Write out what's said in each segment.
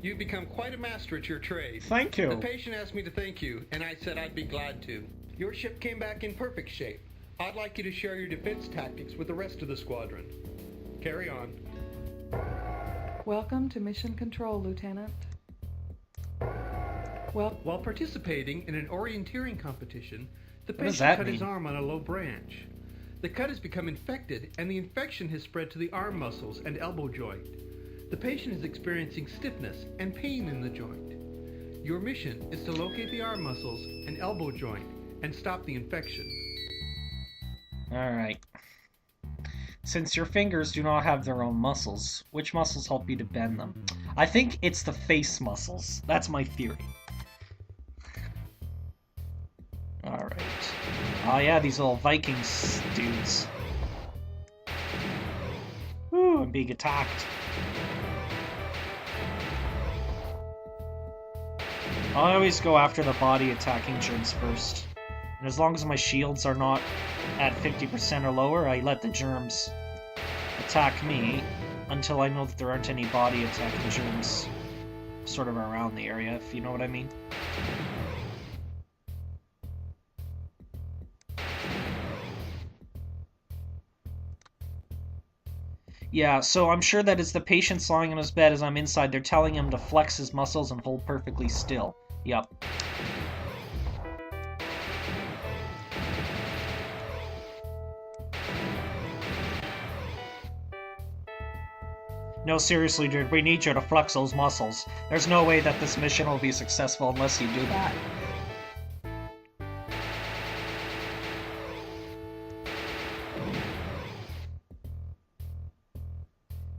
You've become quite a master at your trade. Thank you. The patient asked me to thank you, and I said I'd be glad to. Your ship came back in perfect shape. I'd like you to share your defense tactics with the rest of the squadron. Carry on. Welcome to Mission Control, Lieutenant. While participating in an orienteering competition, the What does patient that cut his mean? arm on a low branch. The cut has become infected, and the infection has spread to the arm muscles and elbow joint. The patient is experiencing stiffness and pain in the joint. Your mission is to locate the arm muscles and elbow joint and stop the infection. Alright. Since your fingers do not have their own muscles, which muscles help you to bend them? I think it's the face muscles. That's my theory. Alright. Oh yeah, these little Vikings dudes. Ooh, I'm being attacked. I always go after the body attacking germs first. And as long as my shields are not at 50% or lower, I let the germs attack me until I know that there aren't any body attacking germs sort of around the area, if you know what I mean. Yeah, so I'm sure that it's the patient lying on his bed as I'm inside. They're telling him to flex his muscles and hold perfectly still. Yep. No, seriously, dude, we need you to flex those muscles. There's no way that this mission will be successful unless you do that.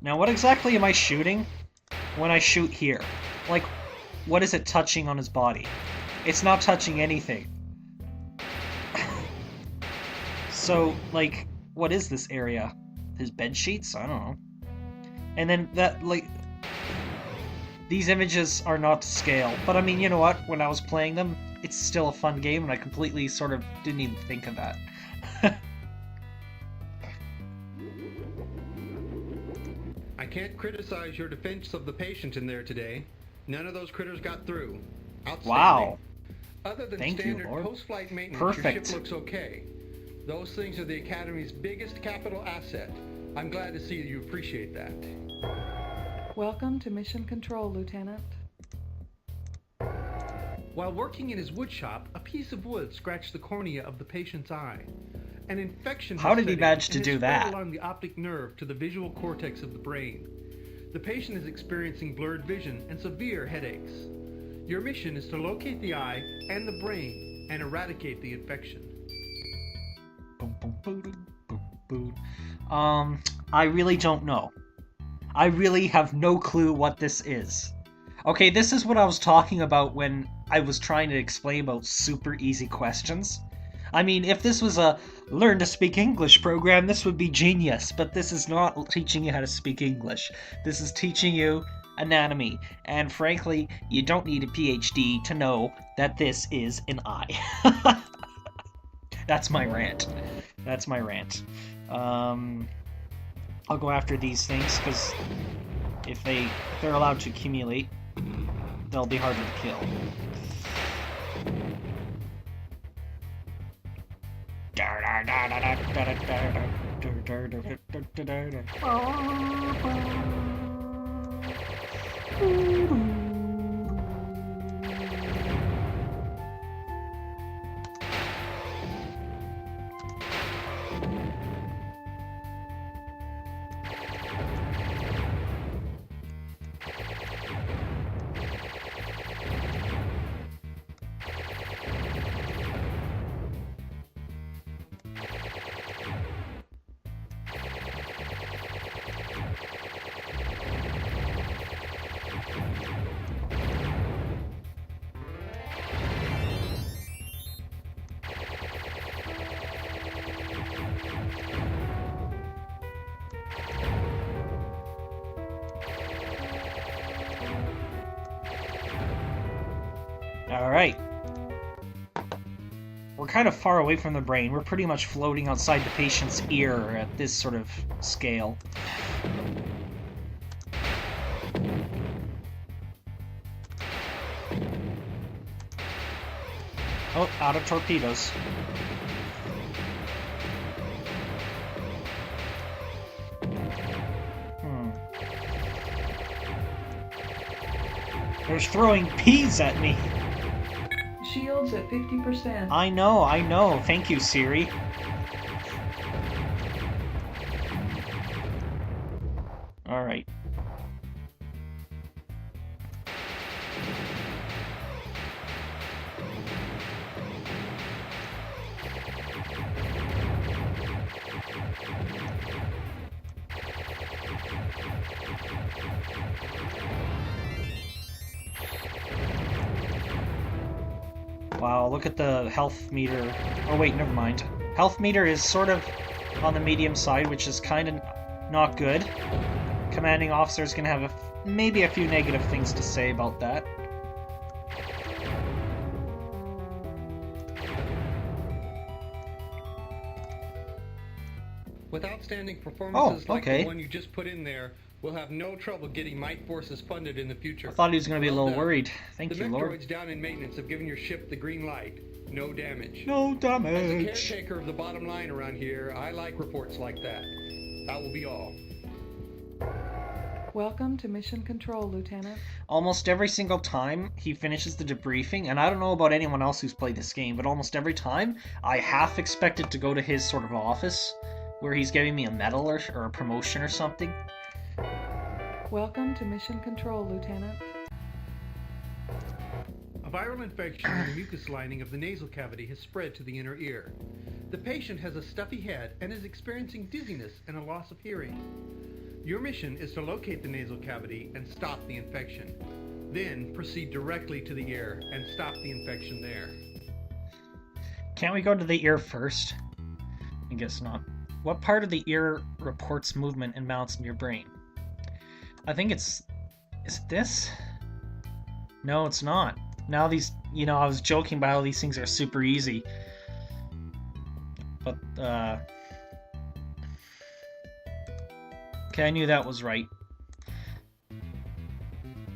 Now, what exactly am I shooting when I shoot here? Like, what is it touching on his body? It's not touching anything. So, like, what is this area? His bed sheets? I don't know. And then that, like, these images are not to scale. But I mean, you know what? When I was playing them, it's still a fun game, and I completely sort of didn't even think of that. I can't criticize your defense of the patient in there today. None of those critters got through. Outstanding. Wow. Other than Thank you, standard Lord. post-flight maintenance, Perfect. your ship looks okay. Those things are the Academy's biggest capital asset. I'm glad to see you appreciate that. Welcome to Mission Control, Lieutenant. While working in his wood shop, a piece of wood scratched the cornea of the patient's eye. An infection How has did he set in manage to and do has spread that? along the optic nerve to the visual cortex of the brain. The patient is experiencing blurred vision and severe headaches. Your mission is to locate the eye and the brain and eradicate the infection. I really don't know. I really have no clue what this is. Okay, this is what I was talking about when I was trying to explain about super easy questions. I mean, if this was a learn to speak English program, this would be genius, but this is not teaching you how to speak English. This is teaching you anatomy, and frankly, you don't need a PhD to know that this is an eye. That's my rant. That's my rant. I'll go after these things, because if they're allowed to accumulate, they'll be harder to kill. Alright. We're kind of far away from the brain. We're pretty much floating outside the patient's ear at this sort of scale. Oh, out of torpedoes. They're throwing peas at me. Shields at 50%. I know. Thank you, Siri. Alright. Wow, look at the health meter. Oh wait, never mind. Health meter is sort of on the medium side, which is kind of not good. Commanding officer's gonna have maybe a few negative things to say about that. With outstanding performances like okay. the one you just put in there, we'll have no trouble getting Might Forces funded in the future. I thought he was going to be a little worried. Thank you, Lord. The mech droids down in maintenance have given your ship the green light. No damage. No damage. As the caretaker of the bottom line around here, I like reports like that. That will be all. Welcome to Mission Control, Lieutenant. Almost every single time he finishes the debriefing, and I don't know about anyone else who's played this game, but almost every time I half expected to go to his sort of office where he's giving me a medal or a promotion or something. Welcome to Mission Control, Lieutenant. A viral infection in the mucus lining of the nasal cavity has spread to the inner ear. The patient has a stuffy head and is experiencing dizziness and a loss of hearing. Your mission is to locate the nasal cavity and stop the infection. Then proceed directly to the ear and stop the infection there. Can't we go to the ear first? I guess not. What part of the ear reports movement and mounts in your brain? I think it's... Is it this? No, it's not. Now these... You know, I was joking about how these things are super easy. But, okay, I knew that was right.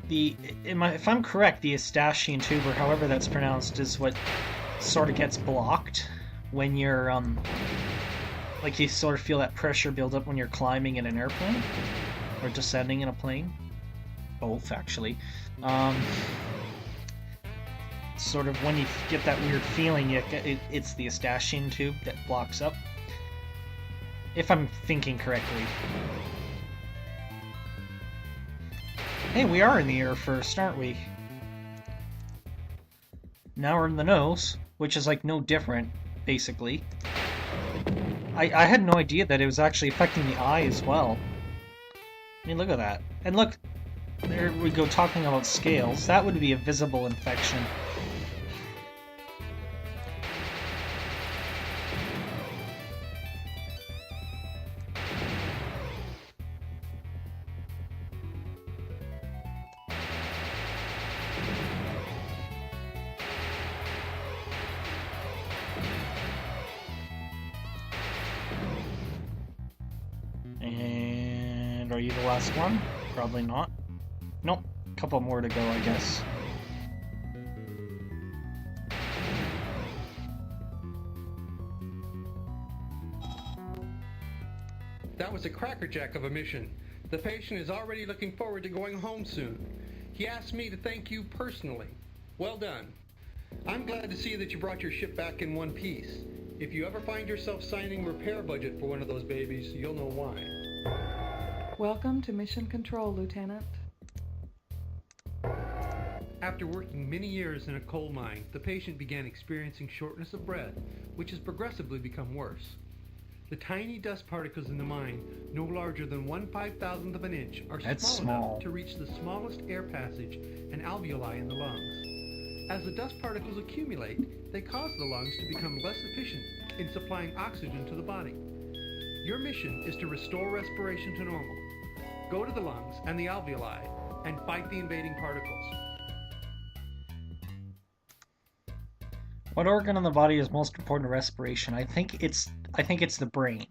If I'm correct, the Eustachian tube, or however that's pronounced, is what sort of gets blocked when you're, like you sort of feel that pressure build up when you're climbing in an airplane or descending in a plane. Both, actually. Sort of when you get that weird feeling, it's the Eustachian tube that blocks up. If I'm thinking correctly. Hey, we are in the ear first, aren't we? Now we're in the nose, which is like no different, basically. I had no idea that it was actually affecting the eye as well. I mean, look at that. And look, there we go talking about scales. That would be a visible infection. And are you the last one? Probably not. Nope. A couple more to go, I guess. That was a crackerjack of a mission. The patient is already looking forward to going home soon. He asked me to thank you personally. Well done. I'm glad to see that you brought your ship back in one piece. If you ever find yourself signing repair budget for one of those babies, you'll know why. Welcome to Mission Control, Lieutenant. After working many years in a coal mine, the patient began experiencing shortness of breath, which has progressively become worse. The tiny dust particles in the mine, no larger than 1/5000th of an inch, are small enough to reach the smallest air passage and alveoli in the lungs. As the dust particles accumulate, they cause the lungs to become less efficient in supplying oxygen to the body. Your mission is to restore respiration to normal. Go to the lungs and the alveoli and fight the invading particles. What organ in the body is most important to respiration? I think it's the brain.